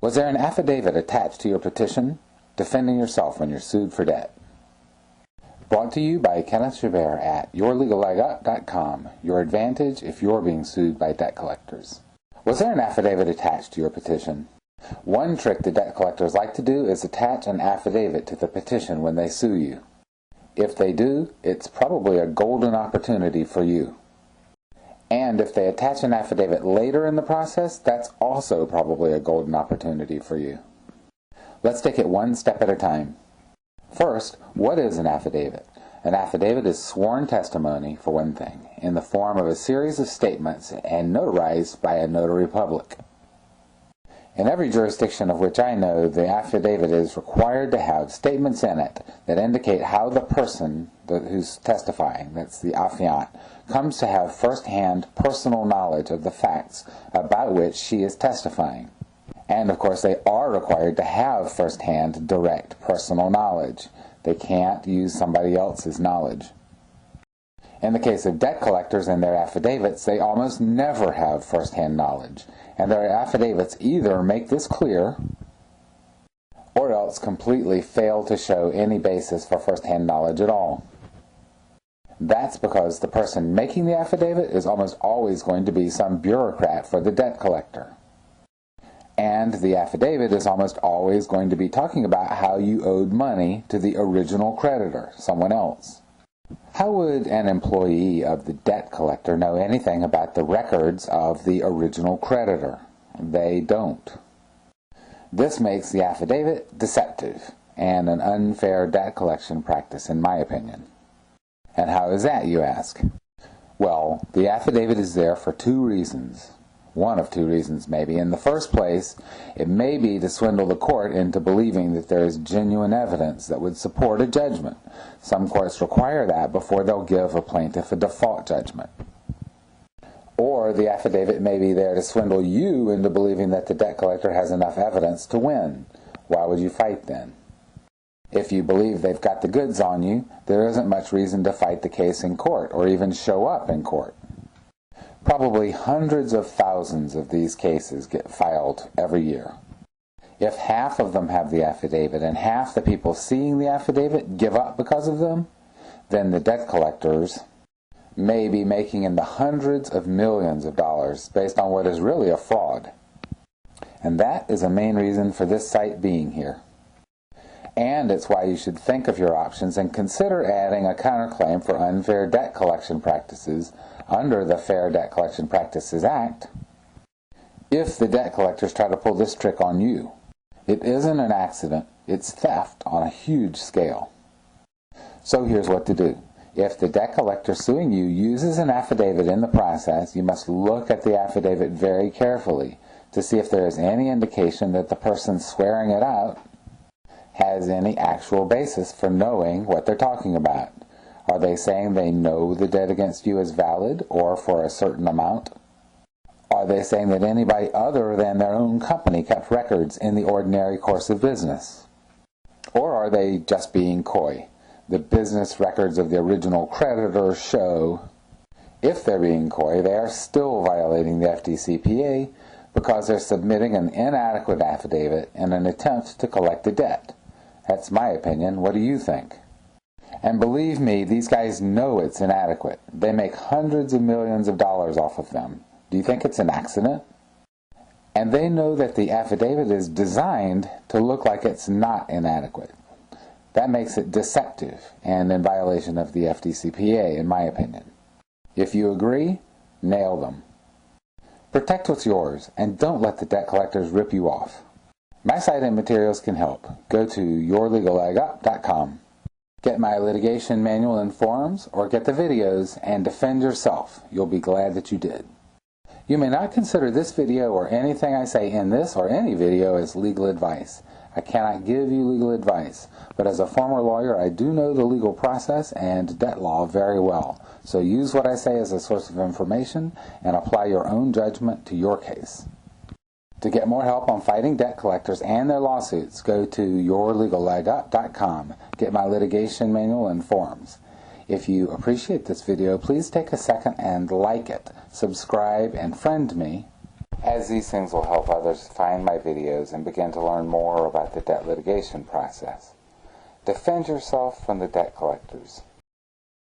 Was there an affidavit attached to your petition defending yourself when you're sued for debt? Brought to you by Kenneth Chabert at yourlegallegup.com. Your advantage if you're being sued by debt collectors. Was there an affidavit attached to your petition? One trick the debt collectors like to do is attach an affidavit to the petition when they sue you. If they do, it's probably a golden opportunity for you. And if they attach an affidavit later in the process, that's also probably a golden opportunity for you. Let's take it one step at a time. First, what is an affidavit? An affidavit is sworn testimony, for one thing, in the form of a series of statements and notarized by a notary public. In every jurisdiction of which I know, the affidavit is required to have statements in it that indicate how the person who's testifying, that's the affiant, comes to have first-hand personal knowledge of the facts about which she is testifying. And of course they are required to have first-hand direct personal knowledge. They can't use somebody else's knowledge. In the case of debt collectors and their affidavits, they almost never have first-hand knowledge, and their affidavits either make this clear or else completely fail to show any basis for first-hand knowledge at all. That's because the person making the affidavit is almost always going to be some bureaucrat for the debt collector. And the affidavit is almost always going to be talking about how you owed money to the original creditor, someone else. How would an employee of the debt collector know anything about the records of the original creditor? They don't. This makes the affidavit deceptive and an unfair debt collection practice, in my opinion. And how is that, you ask? Well, the affidavit is there for two reasons. One of two reasons, maybe. In the first place, it may be to swindle the court into believing that there is genuine evidence that would support a judgment. Some courts require that before they'll give a plaintiff a default judgment. Or the affidavit may be there to swindle you into believing that the debt collector has enough evidence to win. Why would you fight then? If you believe they've got the goods on you, there isn't much reason to fight the case in court or even show up in court. Probably hundreds of thousands of these cases get filed every year. If half of them have the affidavit and half the people seeing the affidavit give up because of them, then the debt collectors may be making in the hundreds of millions of dollars based on what is really a fraud. And that is a main reason for this site being here. And it's why you should think of your options and consider adding a counterclaim for unfair debt collection practices under the Fair Debt Collection Practices Act if the debt collectors try to pull this trick on you. It isn't an accident, it's theft on a huge scale. So here's what to do. If the debt collector suing you uses an affidavit in the process, you must look at the affidavit very carefully to see if there is any indication that the person swearing it out has any actual basis for knowing what they're talking about. Are they saying they know the debt against you is valid or for a certain amount? Are they saying that anybody other than their own company kept records in the ordinary course of business? Or are they just being coy? The business records of the original creditor show, if they're being coy, they are still violating the FDCPA because they're submitting an inadequate affidavit in an attempt to collect a debt. That's my opinion. What do you think? And believe me, these guys know it's inadequate. They make hundreds of millions of dollars off of them. Do you think it's an accident? And they know that the affidavit is designed to look like it's not inadequate. That makes it deceptive and in violation of the FDCPA, in my opinion. If you agree, nail them. Protect what's yours, and don't let the debt collectors rip you off. My site and materials can help. Go to yourlegallegup.com. Get my litigation manual and forums, or get the videos and defend yourself. You'll be glad that you did. You may not consider this video or anything I say in this or any video as legal advice. I cannot give you legal advice, but as a former lawyer I do know the legal process and debt law very well. So use what I say as a source of information and apply your own judgment to your case. To get more help on fighting debt collectors and their lawsuits, go to yourlegallegup.com. Get my litigation manual and forums. If you appreciate this video, please take a second and like it, subscribe, and friend me. as these things will help others find my videos and begin to learn more about the debt litigation process. Defend yourself from the debt collectors.